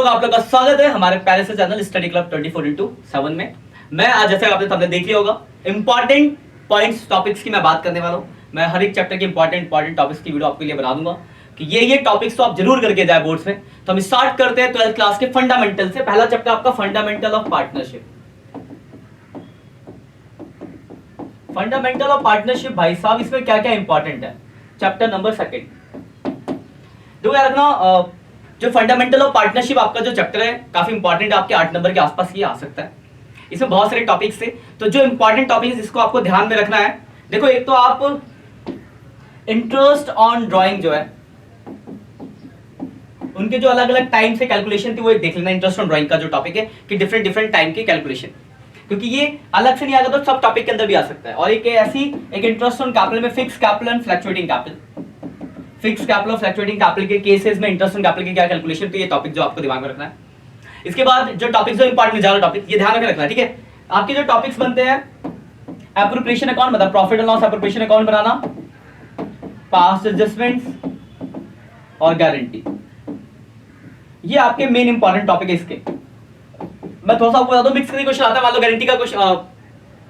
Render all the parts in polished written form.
लोग, आप लोग का स्वागत है हमारे प्यारे से चैनल स्टडी क्लब 24x7 में। मैं आज जैसे आपने देख लिया होगा इंपॉर्टेंट पॉइंट्स टॉपिक्स की मैं बात करने वाला हूँ। मैं हर एक चैप्टर के इंपॉर्टेंट टॉपिक्स की वीडियो आपके लिए बना दूंगा कि ये टॉपिक्स तो आप जरूर करके जाए बोर्ड्स में। तो हम स्टार्ट करते हैं 12th क्लास के फंडामेंटल से। पहला चैप्टर आपका fundamental of partnership. Fundamental of partnership भाई साहब, इसमें क्या क्या इंपॉर्टेंट है। चैप्टर नंबर 2 देखो यार रखना, जो फंडामेंटल ऑफ पार्टनरशिप आपका जो चैप्टर है काफी इंपॉर्टेंट है, आपके 8 नंबर के आसपास ये आ सकता है। इसमें बहुत सारे टॉपिक्स थे, तो जो इंपॉर्टेंट टॉपिक्स इसको आपको ध्यान में रखना है। देखो, एक तो आप इंटरेस्ट ऑन ड्राइंग जो है उनके जो अलग अलग टाइम से कैलकुलेशन थी वो देख लेना। इंटरेस्ट ऑन ड्राइंग का जो टॉपिक है कि डिफरेंट टाइम की कैलकुलेशन, क्योंकि ये अलग से नहीं आएगा तो सब टॉपिक के अंदर भी आ सकता है। और एक इंटरेस्ट ऑन कैपिटल में fix capital and fluctuating capital, fix capital और फ्लक्चुएटिंग कैपिटल के केसेस में इंटरेस्ट ऑन कैपिटल की क्या कैलकुलेशन, तो ये टॉपिक जो आपको दिमाग में रखना है। इसके बाद जो टॉपिक जो इंपॉर्टेंट ज्यादा टॉपिक ये ध्यान में रखना है, ठीक है। आपके जो टॉपिक्स बनते हैं एप्रोप्रिएशन अकाउंट, मतलब profit and loss appropriation account banana, past adjustments और गारंटी, ये आपके मेन इंपॉर्टेंट टॉपिक है। इसके मैं थोड़ा सा आपको बता दूं, मिक्स करके क्वेश्चन आता है। मान लो गारंटी का क्वेश्चन,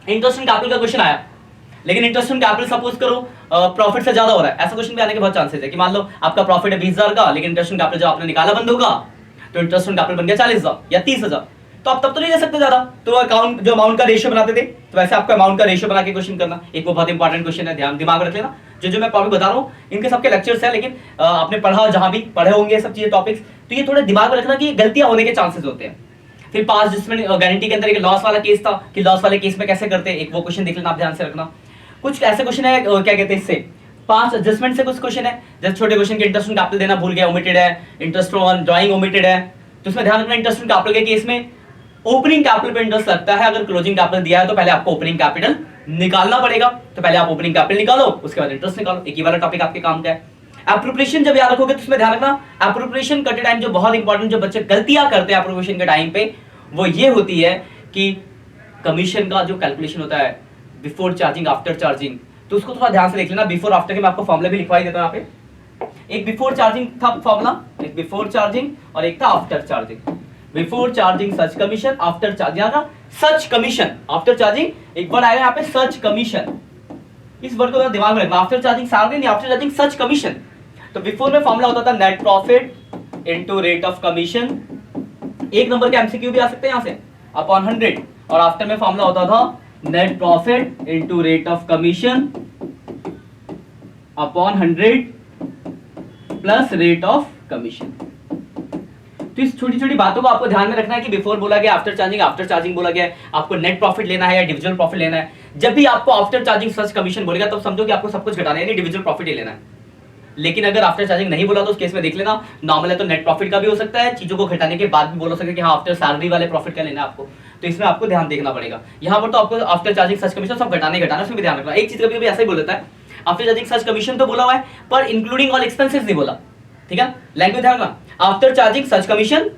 इंटरेस्ट ऑन कैपिटल का क्वेश्चन आया, लेकिन इंटरेस्ट ऑन कैपिटल सपोज करो प्रॉफिट से ज्यादा हो रहा है, ऐसा क्वेश्चन भी आने के बहुत चांसेस है कि मान लो आपका प्रॉफिट है 20,000 का, लेकिन इंटरेस्ट ऑन कैपिटल जब आपने निकाला बंद होगा तो इंटरेस्ट ऑन कैपिटल बन गया 40,000 या 30,000, तो आप तब तो नहीं दे सकते ज्यादा। तो अकाउंट जो अमाउंट का रेशियो बनाते थे, तो वैसे आपको अमाउंट का रेशियो बना के क्वेश्चन करना, एक वो बहुत इंपॉर्टेंट क्वेश्चन है, ध्यान दिमाग रख लेना। जो मैं टॉपिक बता रहा हूँ इनके सबके लेक्चर्स है, लेकिन आपने पढ़ा जहां भी पढ़े होंगे सब चीजें टॉपिक्स, तो ये थोड़ा दिमाग में रखना कि गलतियां होने के चांसेस होते हैं। फिर पास जिसमें गारंटी के अंदर एक लॉस वाला केस था कि लॉस वाले केस में कैसे करते हैं, एक वो क्वेश्चन देख लेना, आप ध्यान से रखना। कुछ ऐसे क्वेश्चन है क्या कहते हैं इससे, पास एडजस्टमेंट से कुछ क्वेश्चन है, जैसे छोटे क्वेश्चन के इंटरेस्ट ऑन कैपिटल देना भूल गया, ओमिटेड है, इंटरेस्ट ऑन ड्राइंग ओमिटेड है, तो उसमें ध्यान रखना इंटरेस्ट ऑन कैपिटल के केस में ओपनिंग कैपिटल पे इंटरेस्ट लगता है। अगर क्लोजिंग कैपिटल दिया है तो पहले आपको ओपनिंग कैपिटल निकालना पड़ेगा, तो पहले आप ओपनिंग कैपिटल निकालो, उसके बाद इंटरेस्ट निकालो। एक ही वाला टॉपिक आपके काम का है। एप्रोप्रिएशन जब याद रखोगे तो उसमें ध्यान रखना एप्रोप्रिएशन करते टाइम जो बहुत इंपॉर्टेंट जो बच्चे गलतियां करते हैं एप्रोप्रिएशन के टाइम पे, वो ये होती है कि कमीशन का जो कैलकुलेशन होता है बिफोर चार्जिंग आफ्टर चार्जिंग, तो उसको थोड़ा ध्यान से देख लेना। बिफोर आफ्टर के मैं आपको फॉर्मूला भी लिखवाई देता हूं यहाँ पे। एक बिफोर चार्जिंग था फॉर्मूला, एक बिफोर चार्जिंग और एक था आफ्टर चार्जिंग। बिफोर चार्जिंग सच कमीशन, आफ्टर चार्जिंग सच कमीशन, आफ्टर चार्जिंग एक वर्ड आएगा यहाँ पे सच कमीशन, इस वर्ड को दिमाग में रखना। आफ्टर चार्जिंग सैलरी नहीं, आफ्टर चार्जिंग सच कमीशन। तो बिफोर में फॉर्मूला होता था net profit into rate of commission, एक नंबर के एमसीक्यू भी आ सकते हैं यहाँ से, अपॉन 100। और आफ्टर में फॉर्मूला होता था net profit into rate of commission upon 100 plus rate of commission. तो इस छोटी छोटी बातों को आपको ध्यान में रखना है कि बिफोर बोला गया, आफ्टर चार्जिंग बोला गया, आपको नेट प्रॉफिट लेना है या डिविजुअल प्रॉफिट लेना है। जब भी आपको आफ्टर चार्जिंग सच कमीशन बोलेगा तो समझो कि आपको सब कुछ घटाना है, यानी डिविजुअल प्रॉफिट ही लेना है। लेकिन अगर आफ्टर चार्जिंग नहीं बोला तो उस केस में देख लेना, नॉर्मल है तो नेट प्रॉफिट का भी हो सकता है, चीजों को घटाने के बाद भी बोल सकते हैं कि हाँ आफ्टर सैलरी वाले प्रॉफिट का लेना है आपको, तो इसमें आपको ध्यान देखना पड़ेगा। यहाँ पर तो आपको आफ्टर चार्जिंग सच कमीशन सब घटाना, उसमें भी ध्यान रखना। एक चीज कभी कभी ऐसा ही बोल देता है, आफ्टर चार्जिंग सच कमीशन तो बोला हुआ है पर इंक्लूडिंग ऑल एक्सपेंसेस नहीं बोला, ठीक है। लैंग्वेज ध्यान रखना, आफ्टर चार्जिंग सच commission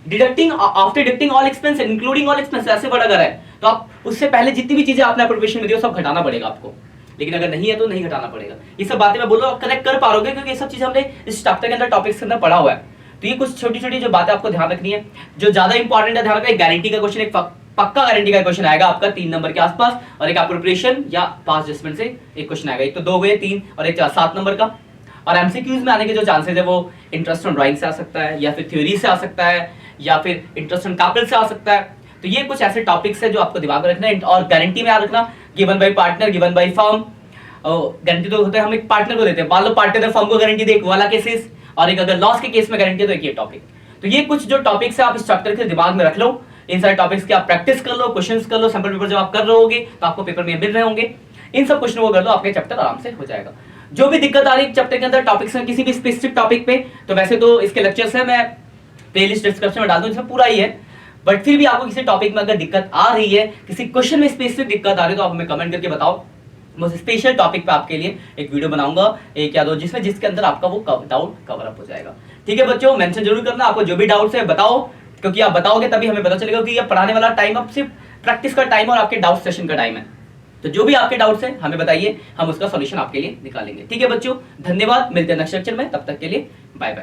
deducting after deducting all expense including all expense, ऐसे वर्ड अगर है तो आप उससे पहले जितनी भी चीजें आपने एप्रोप्रिएशन में दी सब घटाना पड़ेगा आपको, लेकिन अगर नहीं है तो नहीं घटाना पड़ेगा। ये सब बातें मैं बोल रहा हूं कनेक्ट कर पा रहोगे, क्योंकि ये सब चीजें हमने इस चैप्टर के अंदर टॉपिक्स के अंदर पढ़ा हुआ है। तो ये कुछ छोटी छोटी जो बातें आपको ध्यान रखनी है, जो ज्यादा इंपॉर्टेंट है ध्यान रखना। एक गारंटी का क्वेश्चन, एक पक्का गारंटी का क्वेश्चन आएगा आपका 3 नंबर के आसपास, और एक एप्रोप्रिएशन या पास्ट एडजस्टमेंट से एक क्वेश्चन आएगा। एक तो 2 गए 3 और एक 7 नंबर का। और एमसीक्यूज में आने के जो चांसेस है वो इंटरेस्ट ऑन ड्राइंग से आ सकता है, या फिर थ्योरी से आ सकता है, या फिर इंटरेस्ट ऑन कैपिटल से आ सकता है। तो ये कुछ ऐसे टॉपिक्स है जो आपको दिमाग में रखना है। और गारंटी में याद रखना given by partner, given by firm. Guarantee तो होता है हम एक पार्टनर को देते हैं, मान लो पार्टनर फर्म को गारंटी दे, एक वाला केसेस, और एक अगर लॉस के केस में गारंटी तो एक ये टॉपिक। तो ये कुछ जो टॉपिक्स है आप इस चैप्टर के दिमाग में रख लो, इन सारे टॉपिक्स की आप प्रैक्टिस कर लो, क्वेश्चंस कर लो, सैंपल पेपर जब आप कर रहे होगे तो आपको पेपर में मिल रहे होंगे, इन सब क्वेश्चनों को कर लो, आपके चैप्टर आराम से हो जाएगा। जो भी दिक्कत आ रही है चैप्टर के अंदर टॉपिक्स में किसी भी स्पेसिफिक टॉपिक पे, तो वैसे तो इसके लेक्चर्स है, मैं प्लेलिस्ट डिस्क्रिप्शन में डाल दूं, इसमें पूरा ही है। बट फिर भी आपको किसी टॉपिक में अगर दिक्कत आ रही है, किसी क्वेश्चन में स्पेसिफिक दिक्कत आ रही है, तो आप हमें कमेंट करके बताओ। मैं स्पेशल टॉपिक पे आपके लिए एक वीडियो बनाऊंगा, एक या दो, जिसके अंदर आपका वो डाउट कवर अप हो जाएगा। ठीक है बच्चों, मेंशन जरूर करना आपको जो भी डाउट्स है बताओ, क्योंकि आप बताओगे तभी हमें पता चलेगा कि ये पढ़ाने वाला टाइम अब सिर्फ प्रैक्टिस का टाइम और आपके डाउट सेशन का टाइम है। तो जो भी आपके डाउट्स हैं हमें बताइए, हम उसका सॉल्यूशन आपके लिए निकालेंगे। ठीक है बच्चों, धन्यवाद, मिलते हैं नेक्स्ट लेक्चर में, तब तक के लिए बाय बाय।